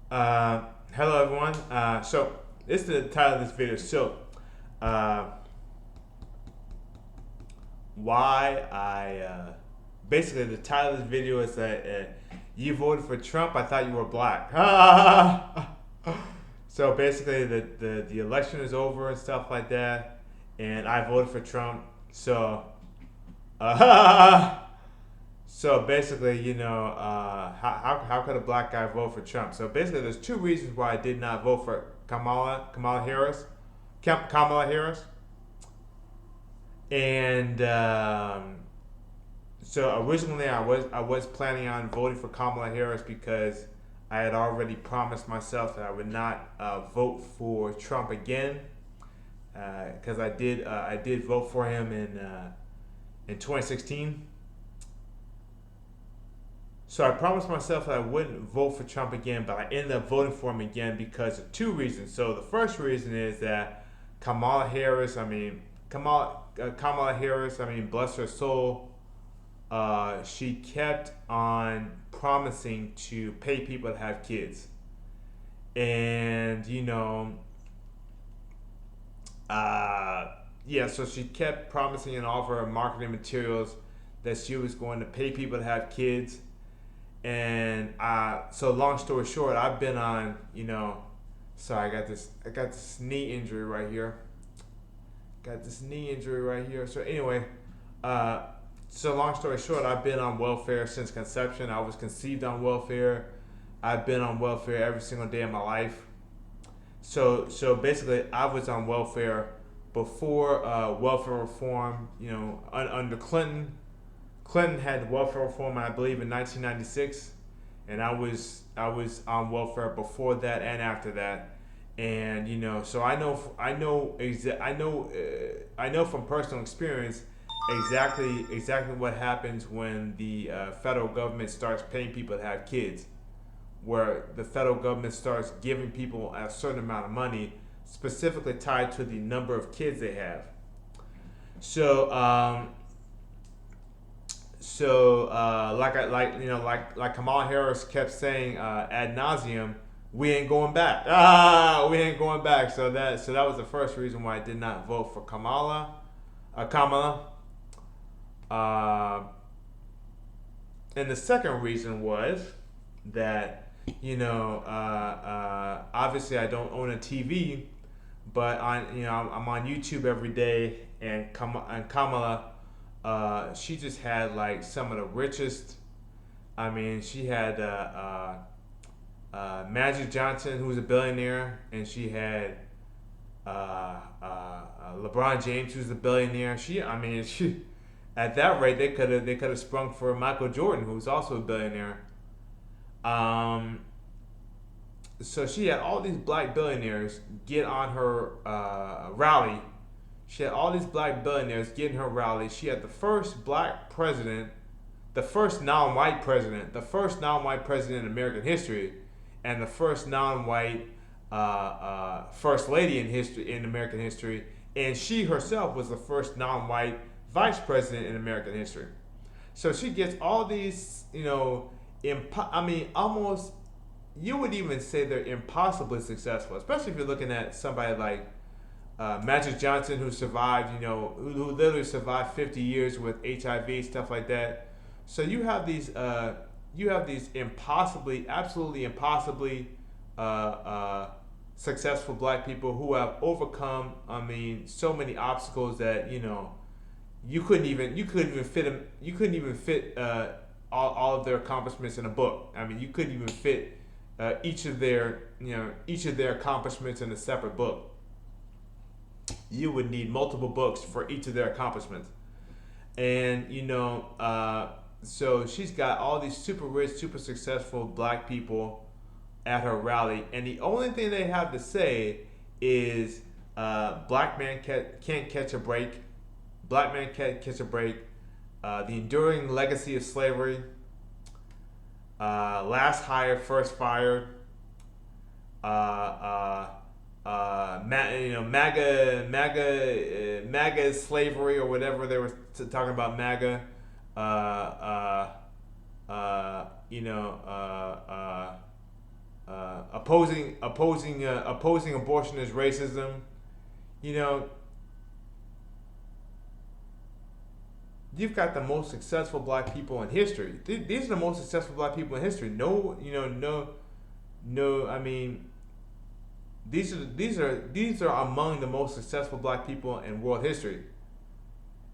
Hello everyone. So this is the title of this video. So, uh, why I basically the title of this video is that you voted for Trump. I thought you were black. So basically, the election is over and stuff like that, and I voted for Trump. So, uh, so basically, how could a black guy vote for Trump? So basically, there's two reasons why I did not vote for Kamala Harris, Kamala Harris, and so originally I was planning on voting for Kamala Harris because I had already promised myself that I would not vote for Trump again because I did vote for him in 2016. So I promised myself that I wouldn't vote for Trump again, but I ended up voting for him again because of two reasons. So the first reason is that Kamala Harris, I mean Kamala Harris, I mean bless her soul, she kept on promising to pay people to have kids, and yeah, so she kept promising in all of her marketing materials that she was going to pay people to have kids. And so long story short, I've been on, so I got this knee injury right here. Got this knee injury right here. So anyway, uh, so long story short, I've been on welfare since conception. I was conceived on welfare. I've been on welfare every single day of my life. So basically, I was on welfare before welfare reform. Under Clinton. Clinton had welfare reform, I believe, in 1996, and I was on welfare before that and after that, and so I know from personal experience exactly what happens when the federal government starts paying people to have kids, where the federal government starts giving people a certain amount of money specifically tied to the number of kids they have. So like Kamala Harris kept saying ad nauseum, we ain't going back. We ain't going back. So that was the first reason why I did not vote for Kamala. Uh, and the second reason was that obviously I don't own a TV, but I'm on YouTube every day, and Kamala, she just had like some of the richest. I mean, she had Magic Johnson, who was a billionaire, and she had LeBron James, who's a billionaire. I mean, she, at that rate, they could have sprung for Michael Jordan, who's also a billionaire. Um, so she had all these black billionaires get on her rally. She had all these black billionaires get in her rally. She had the first black president, the first non-white president, the first non-white president in American history, and the first non-white first lady in American history. And she herself was the first non-white vice president in American history. So she gets all these, I mean, almost you would even say they're impossibly successful, especially if you're looking at somebody like Magic Johnson, who survived, who literally survived 50 years with HIV, stuff like that. So you have these absolutely impossibly uh, uh, successful black people who have overcome, I mean, so many obstacles that you couldn't even fit all of their accomplishments in a book. I mean, you couldn't even fit each of their accomplishments in a separate book. You would need multiple books for each of their accomplishments. And so she's got all these super rich, super successful black people at her rally, and the only thing they have to say is black man can't catch a break. Black man can't catch a break. The enduring legacy of slavery. Last hired, first fired. Uh, MAGA slavery, or whatever they were talking about MAGA. Uh, uh, uh, you know, uh, uh, opposing abortion is racism. You know, you've got the most successful black people in history. These are the most successful black people in history. No, no. I mean, these are among the most successful black people in world history,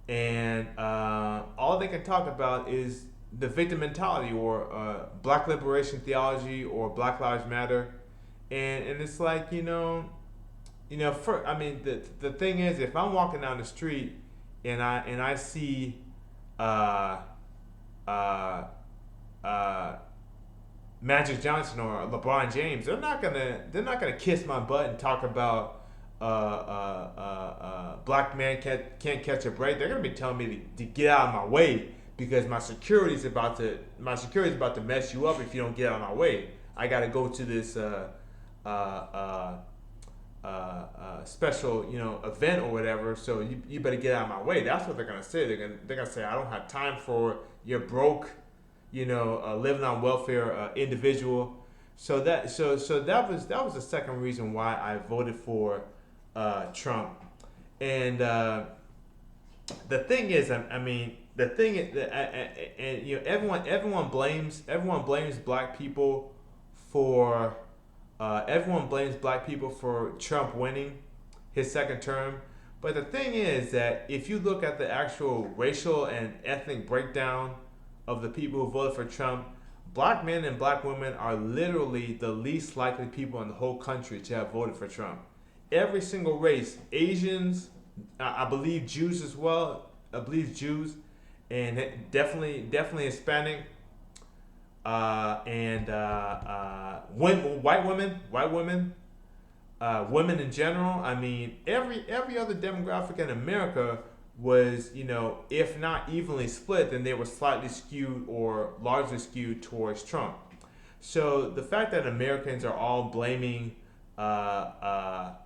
and all they can talk about is the victim mentality or black liberation theology or Black Lives Matter, and it's like I mean the thing is, if I'm walking down the street and I see uh, uh, uh, Magic Johnson or LeBron James, they're not gonna kiss my butt and talk about black man can't catch a break. They're gonna be telling me to get out of my way because my security's about to mess you up if you don't get out of my way. I gotta go to this uh, uh, special event or whatever. So you better get out of my way. That's what they're gonna say. They're gonna say I don't have time for your broke, living on welfare individual. So that was the second reason why I voted for Trump. And the thing is, I mean, the thing is, and everyone blames black people for Trump winning his second term. But the thing is that if you look at the actual racial and ethnic breakdown of the people who voted for Trump, black men and black women are literally the least likely people in the whole country to have voted for Trump. Every single race, Asians, I believe Jews as well. I believe Jews, and definitely Hispanic, and white women, women in general. I mean, every other demographic in America was, if not evenly split, then they were slightly skewed or largely skewed towards Trump. So the fact that Americans are all blaming black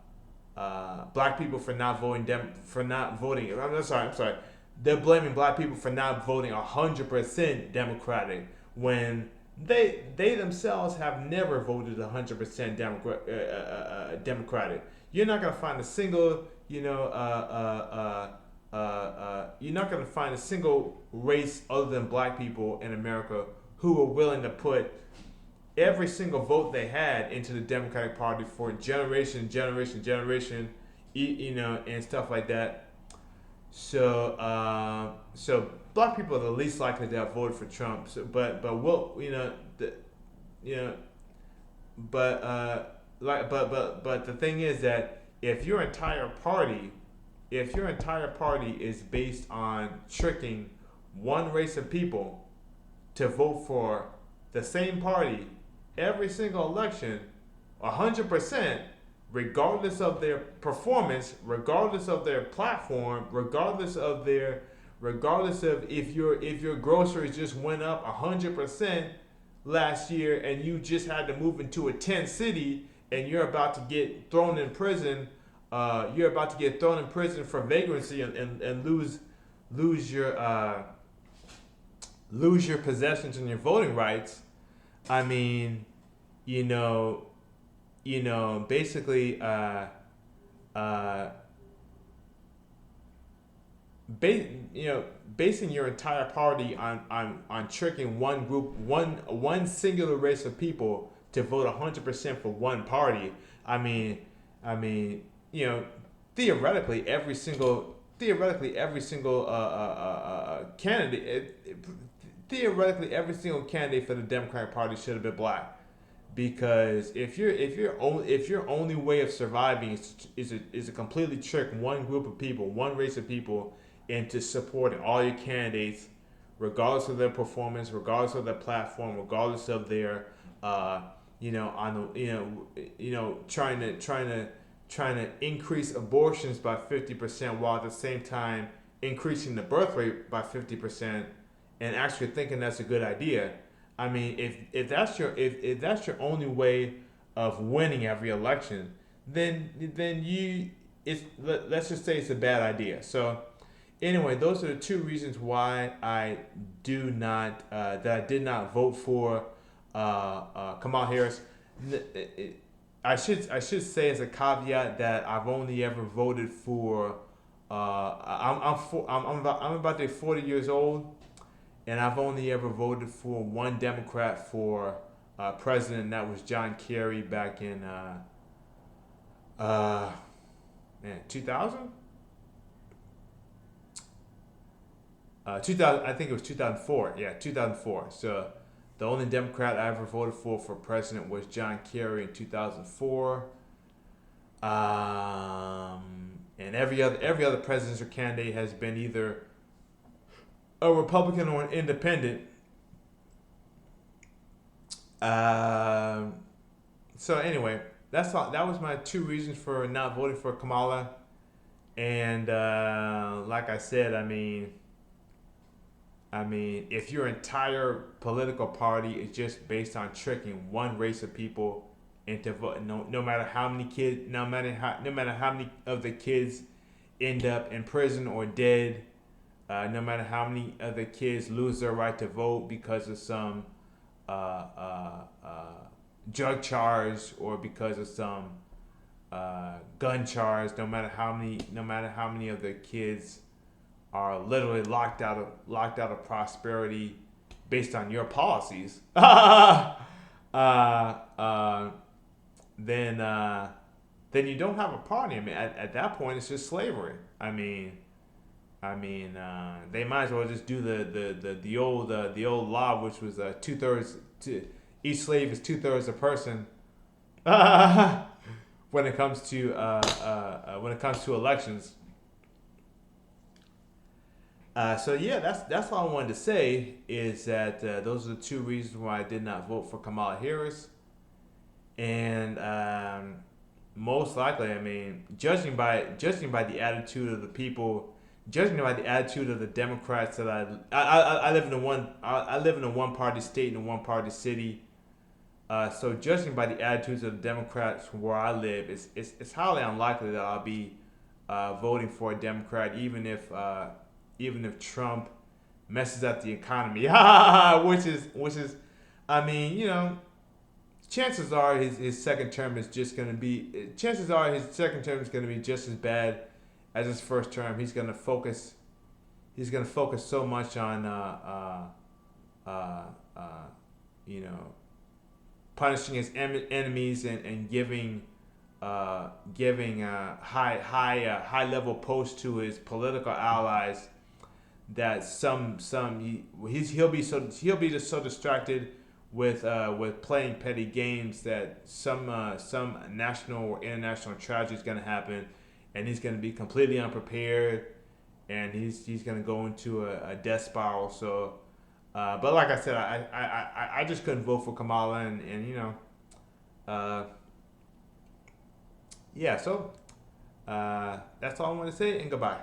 people for not voting I'm sorry. They're blaming black people for not voting 100% Democratic when they themselves have never voted 100% Democratic. You're not gonna find a single you're not gonna find a single race other than black people in America who were willing to put every single vote they had into the Democratic Party for generation, and stuff like that. So black people are the least likely to have voted for Trump. So, but we'll, the, you know, but the thing is that if your entire party is based on tricking one race of people to vote for the same party every single election, 100%, regardless of their performance, regardless of their platform, regardless of if your groceries just went up 100% last year and you just had to move into a tent city and you're about to get thrown in prison, for vagrancy and lose your possessions and your voting rights. I mean, basically, basing your entire party on tricking one group, one singular race of people to vote 100% for one party. I mean, theoretically, every single candidate, theoretically, every single candidate for the Democratic Party should have been black, because if your only way of surviving is to completely trick one group of people, one race of people, into supporting all your candidates, regardless of their performance, regardless of their platform, regardless of their trying to increase abortions by 50% while at the same time increasing the birth rate by 50%, and actually thinking that's a good idea. I mean, if that's your only way of winning every election, then let's just say it's a bad idea. So anyway, those are the two reasons why I did not vote for Kamala Harris. I should say as a caveat that I've only ever voted for. I'm about to be 40 years old, and I've only ever voted for one Democrat for president. And that was John Kerry back in uh, 2000. 2000, I think it was 2004. Yeah, 2004. So the only Democrat I ever voted for president was John Kerry in 2004. And every other presidential candidate has been either a Republican or an independent. Um, so anyway, that's all. That was my two reasons for not voting for Kamala. And like I said, if your entire political party is just based on tricking one race of people into vote, no matter how many kids, no matter how many of the kids end up in prison or dead, no matter how many of the kids lose their right to vote because of some uh, uh, uh, drug charge or because of some gun charge, no matter how many of the kids are literally locked out of prosperity based on your policies, uh, then then you don't have a party. At that point, it's just slavery. They might as well just do the old law, which was 2/3 to each slave is 2/3 a person. When it comes to elections. So yeah, that's all I wanted to say is that those are the two reasons why I did not vote for Kamala Harris, and most likely, judging by the attitude of the people, judging by the attitude of the Democrats that I live in a one party state in a one party city. So judging by the attitudes of the Democrats from where I live, it's highly unlikely that I'll be voting for a Democrat, even if Trump messes up the economy, which is, I mean, chances are his second term is just going to be. Chances are his second term is going to be just as bad as his first term. He's going to focus. He's going to focus so much on, you know, punishing his enemies and giving high level posts to his political allies that he'll be just so distracted with playing petty games that some national or international tragedy is going to happen, and he's going to be completely unprepared, and he's going to go into a death spiral. So, but like I said, I just couldn't vote for Kamala, and uh, yeah. So that's all I want to say, and goodbye.